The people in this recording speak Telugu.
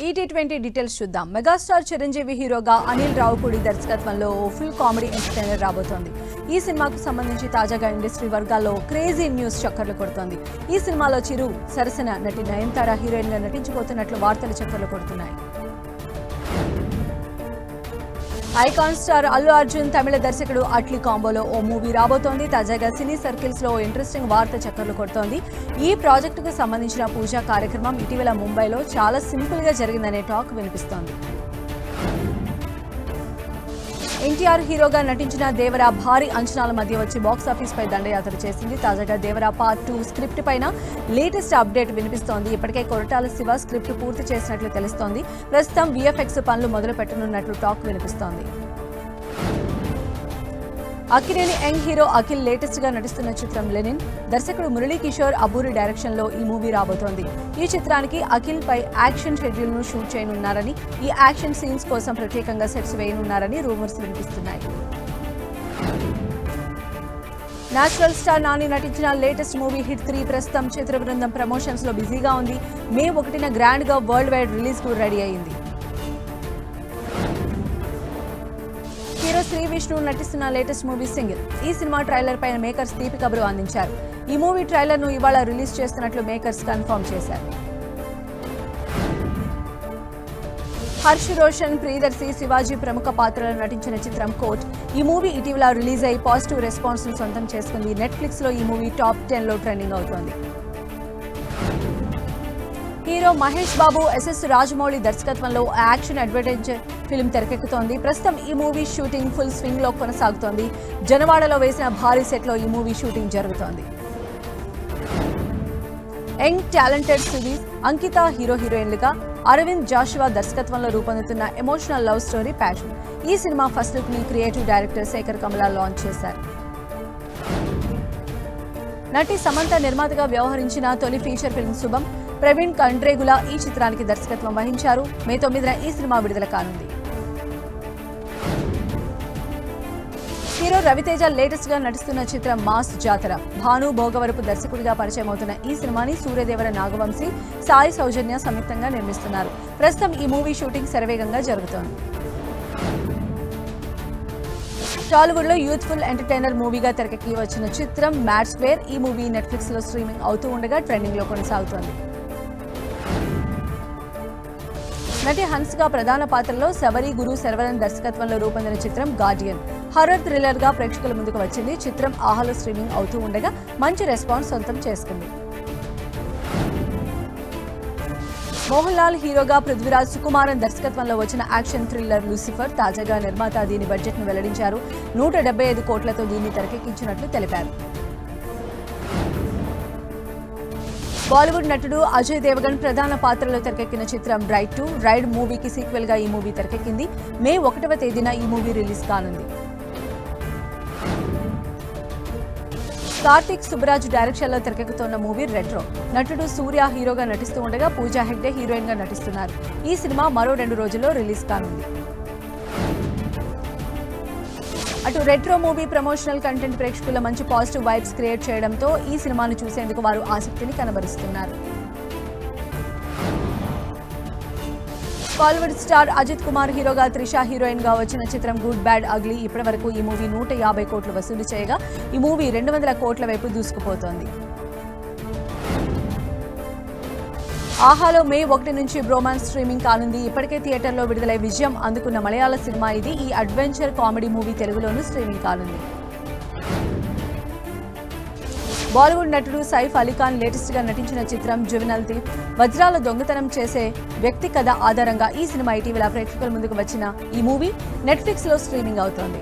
ET20 డీటెయిల్స్ చూద్దాం. మెగాస్టార్ చిరంజీవి హీరోగా అనిల్ రావుపూడి దర్శకత్వంలో ఫుల్ కామెడీ ఎంటర్టైనర్ రాబోతోంది. ఈ సినిమాకు సంబంధించి తాజాగా ఇండస్ట్రీ వర్గాల్లో క్రేజీ న్యూస్ చక్కర్లు కొడుతోంది. ఈ సినిమాలో చిరు సరసన నటి నయనతార హీరోయిన్ గా నటించబోతున్నట్లు వార్తలు చక్కర్లు కొడుతున్నాయి. ఐకాన్ స్టార్ అల్లు అర్జున్ తమిళ దర్శకుడు అట్లీ కాంబోలో ఓ మూవీ రాబోతోంది. తాజాగా సినీ సర్కిల్స్ లో ఇంట్రెస్టింగ్ వార్త చక్కర్లు కొడుతోంది. ఈ ప్రాజెక్టుకు సంబంధించిన పూజా కార్యక్రమం ఇటీవల ముంబైలో చాలా సింపుల్ గా జరిగిందనే టాక్ వినిపిస్తోంది. ఎన్టీఆర్ హీరోగా నటించిన దేవరా భారీ అంచనాల మధ్య వచ్చి బాక్సాఫీస్ పై దండయాత్ర చేసింది. తాజాగా దేవరా పార్ట్ 2 స్క్రిప్ట్ పైన లేటెస్ట్ అప్డేట్ వినిపిస్తోంది. ఇప్పటికే కొరటాల శివ స్క్రిప్ట్ పూర్తి చేసినట్లు తెలుస్తోంది. ప్రస్తుతం VFX పనులు మొదలు పెట్టనున్నట్లు టాక్ వినిపిస్తోంది. Akkineni young hero Akhil latest గా నటిస్తున్న చిత్రం లెనిన్ దర్శకుడు మురళీ కిషోర్ అబూరి డైరెక్షన్ లో ఈ మూవీ రాబోతోంది. ఈ చిత్రానికి అఖిల్ పై యాక్షన్ షెడ్యూల్ ను షూట్ చేయనున్నారని, ఈ యాక్షన్ సీన్స్ కోసం ప్రత్యేకంగా సెట్స్ వేయనున్నారని రూమర్స్ వినిపిస్తున్నాయి. నేచురల్ స్టార్ నాని నటించిన లేటెస్ట్ మూవీ హిట్ 3 ప్రస్తుతం చిత్ర బృందం ప్రమోషన్స్ లో బిజీగా ఉంది. మే 1న గ్రాండ్ గా వరల్డ్ వైడ్ రిలీజ్ కు రెడీ అయింది. హీరో శ్రీ విష్ణు నటిస్తున్న లేటెస్ట్ మూవీ సింగిల్. ఈ సినిమా ట్రైలర్ పైన మేకర్స్ తీపి కబురు అందించారు. ఈ మూవీ ట్రైలర్ ను ఇవాళ రిలీజ్ చేస్తున్నట్లు మేకర్స్ కన్ఫర్మ్ చేశారు. హర్ష్ రోషన్, ప్రియదర్శి, శివాజీ ప్రముఖ పాత్రలో నటించిన చిత్రం కోట్. ఈ మూవీ ఇటీవల రిలీజ్ అయి పాజిటివ్ రెస్పాన్స్ ను సొంతం చేసుకుంది. నెట్ఫ్లిక్స్ లో ఈ మూవీ టాప్ 10 లో ట్రెండింగ్ అవుతోంది. హీరో మహేష్ బాబు SS రాజమౌళి దర్శకత్వంలో యాక్షన్ అడ్వెంచర్ ఫిల్మ్ తెరకెక్కుతోంది. ప్రస్తుతం ఈ మూవీ షూటింగ్ ఫుల్ స్వింగ్ లో కొనసాగుతోంది. జనవాడలో వేసిన భారీ సెట్ లో ఈ మూవీ షూటింగ్ జరుగుతోంది. యంగ్ టాలెంటెడ్ సుధీర్, అంకిత హీరోయిన్లుగా, అరవింద్ జాషువా దర్శకత్వంలో రూపొందుతున్న ఎమోషనల్ లవ్ స్టోరీ ప్యాషన్. ఈ సినిమా ఫస్ట్ లుక్ ని క్రియేటివ్ డైరెక్టర్ శేఖర్ కమలా లాంచ్ చేశారు. నటి సమంత నిర్మాతగా వ్యవహరించిన తొలి ఫీచర్ ఫిల్మ్ శుభం. ప్రవీణ్ కండ్రేగుల ఈ చిత్రానికి దర్శకత్వం వహించారు. మే 9న ఈ సినిమా విడుదల కానుంది. హీరో రవితేజ లేటెస్ట్ గా నటిస్తున్న చిత్రం మాస్ జాతర. భాను భోగవరపు దర్శకుడిగా పరిచయం అవుతున్న ఈ సినిమాని సూర్యదేవర నాగవంశీ, సాయి సౌజన్య సంయుక్తంగా నిర్మిస్తున్నారు. ప్రస్తుతం ఈ మూవీ షూటింగ్ శరవేగంగా జరుగుతోంది. టాలీవుడ్ లో యూత్ఫుల్ ఎంటర్టైనర్ మూవీగా తెరకెక్కి వచ్చిన చిత్రం మ్యాడ్ స్క్వేర్. ఈ మూవీ నెట్ఫ్లిక్స్ లో స్ట్రీమింగ్ అవుతూ ఉండగా ట్రెండింగ్ లో కొనసాగుతోంది. నటి హన్స్గా ప్రధాన పాత్రలో శబరి గురు శరవణన్ దర్శకత్వంలో రూపొందిన చిత్రం గార్డియన్ హర్రర్ థ్రిల్లర్ గా ప్రేక్షకుల ముందుకు వచ్చింది. చిత్రం ఆహాలో స్ట్రీమింగ్ అవుతూ ఉండగా మంచి రెస్పాన్స్ సొంతం చేసుకుంది. మోహన్ లాల్ హీరోగా పృథ్వీరాజ్ సుకుమారన్ దర్శకత్వంలో వచ్చిన యాక్షన్ థ్రిల్లర్ లూసిఫర్. తాజాగా నిర్మాత దీని బడ్జెట్ ను వెల్లడించారు. 175 కోట్లతో దీన్ని తెరకెక్కించినట్లు తెలిపారు. బాలీవుడ్ నటుడు అజయ్ దేవగన్ ప్రధాన పాత్రలో తెరకెక్కిన చిత్రం రైడ్ 2 రైడ్ మూవీకి సీక్వెల్ గా ఈ మూవీ తెరకెక్కింది. మే 1వ తేదీన ఈ మూవీ రిలీజ్ కానుంది. కార్తిక్ సుబ్బరాజ్ డైరెక్షన్ లో తెరకెక్కుతున్న మూవీ రెట్రో. నటుడు సూర్య హీరోగా నటిస్తూ ఉండగా పూజా హెగ్డే హీరోయిన్ గా నటిస్తున్నారు. ఈ సినిమా మరో 2 రోజుల్లో రిలీజ్ కానుంది. అటు రెట్రో మూవీ ప్రమోషనల్ కంటెంట్ ప్రేక్షకుల మంచి పాజిటివ్ వైబ్స్ క్రియేట్ చేయడంతో ఈ సినిమాను చూసేందుకు వారు ఆసక్తిని కనబరుస్తున్నారు. బాలీవుడ్ స్టార్ అజిత్ కుమార్ హీరోగా త్రిష హీరోయిన్ గా వచ్చిన చిత్రం గుడ్ బ్యాడ్ అగ్లీ. ఇప్పటి వరకు ఈ మూవీ 150 కోట్లు వసూలు చేయగా ఈ మూవీ 200 కోట్ల వైపు దూసుకుపోతోంది. ఆహాలో మే 1 నుంచి బ్రోమాన్స్ స్ట్రీమింగ్ కానుంది. ఇప్పటికే థియేటర్లో విడుదలై విజయం అందుకున్న మలయాళ సినిమా ఇది. ఈ అడ్వెంచర్ కామెడీ మూవీ తెలుగులోనూ స్ట్రీమింగ్ కానుంది. బాలీవుడ్ నటుడు సైఫ్ అలీఖాన్ లేటెస్ట్ గా నటించిన చిత్రం జువెనల్ థీఫ్. వజ్రాల దొంగతనం చేసే వ్యక్తి కథ ఆధారంగా ఈ సినిమా ఇటీవల ప్రేక్షకుల ముందుకు వచ్చిన ఈ మూవీ నెట్ఫ్లిక్స్ లో స్ట్రీమింగ్ అవుతోంది.